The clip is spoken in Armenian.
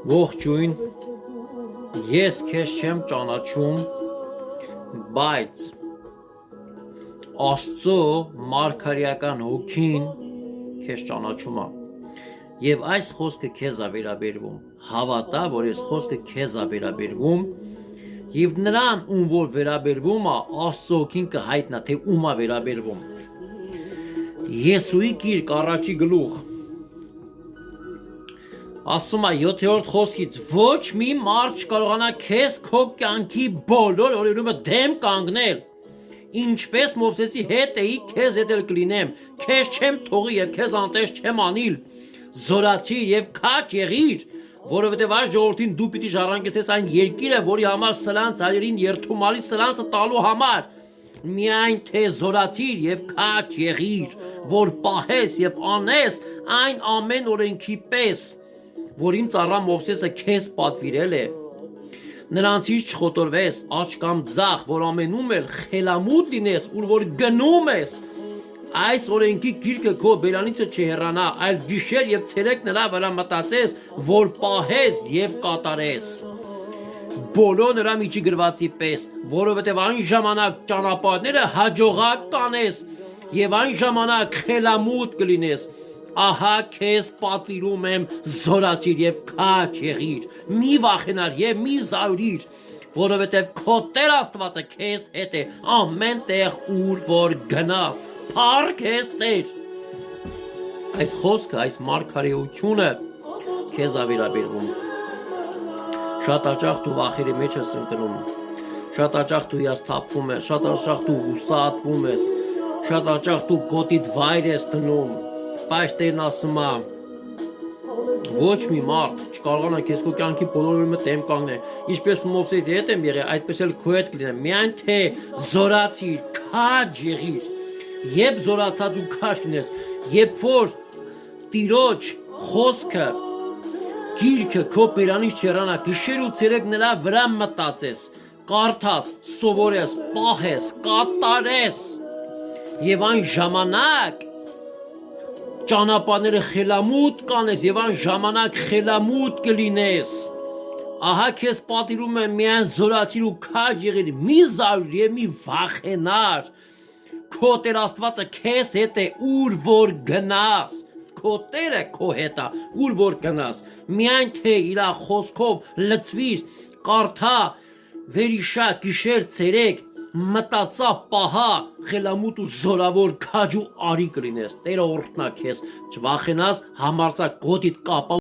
Ողջույն, ես քեզ չեմ ճանաչում, բայց Աստծո մարգարեական հոգին քեզ ճանաչում է։ Եվ այս խոսքը քեզ է վերաբերվում։ Հավատա, որ այս խոսքը քեզ է վերաբերվում, եւ նրան, ում որ վերաբերվում է, Աստծո հոգին կհայտնա, թե ում է վերաբերվում։ Եսուի գիրք առաջի գլուխ ասում է 7-րդ խոսքից, ոչ մի մարդ չկարողանա քեզ քո կյանքի բոլոր օրերումը դեմ կանգնել, ինչպես Մովսեսի հետ էի, քեզ հետ էլ կլինեմ, քեզ չեմ թողի եւ քեզ անտես չեմ անիլ, զորացիր եւ քաջ եղիր, որովհետեւ այս ժողովրդին դու պիտի ժառանգես այն երկիրը, որի համար սրանց հայերին երթումալի սրանցը տալու համար, միայն թե զորացիր եւ քաջ եղիր, որ պահես եւ անես այն ամեն օրենքի պես, որ իմ ծառա Մովսեսը քեզ պատվիրել է, նրանցից չխոտորվես, աջ կամ ձախ, որ ամենում էլ խելամուտ լինես, ուր որ գնում ես, այս օրենքի գիրքը քո բերանիցը չհեռանա, այլ գիշեր եւ ցերեկ նրա վրա մտածես, որ պահես եւ կատարես, բոլոր նրա միջի գրվածի պես, որովհետեւ այն ժամանակ ճանապարհները հաջողակ կանես եւ այն ժամանակ խելամուտ կլինես, ահա քեզ պատվիրում եմ զորացիր եւ քաջ եղիր, մի վախենար եւ մի զայրիր, որովհետեւ քո Տեր Աստվածը քեզ հետ է ամեն տեղ ուր որ գնաս, փառք ես Տեր։ Այս խոսքը, այս մարգարեությունը քեզ է վերաբերվում։ Շատ հաճախ դու վախերի մեջ ես ընկնում, շատ հաճախ դու հիասթափվում ես, շատ հաճախ դու հուսահատվում ես, շատ հաճախ դու գոտիդ վայր ես դնում, բայց Տերն ասում է, ոչ մի մարդ չկարողանա քեզ քո կյանքի բոլոր օրերումը դեմ կանգնել, ինչպես Մովսեսի հետ եմ եղել, այդպես էլ քո հետ կլինեմ, միայն թե զորացիր, քաջ եղիր, երբ զորացած ու քաջ լինես, երբ որ Տիրոջ խոսքը, գիրքը քո բերանից չհեռանա, գիշեր ու ցերեկ նրա վրա մտածես, կարդաս, սովորես, պահես, կատարես, եւ այն ժամանակ ճանապարհները խելամուտ կանես եւ այն ժամանակ խելամուտ կլինես, ահա քեզ պատիրում եմ միայն զորացիր ու քաջ եղիր, մի զայր եւ մի վախենար, քո Տեր Աստվածը քեզ հետ է ուր որ գնաս, քո Տերը քո հետ է ուր որ գնաս, միայն թե իր խոսքով լցվիր, կարդա, վերիշա, գիշեր, ցերեկ, մտածա, պահա, խելամուտ ու զորավոր քաջ ու արի կլինես, Տերը օրհնա քեզ, չվախենաս, համարձակ գոտիդ կապա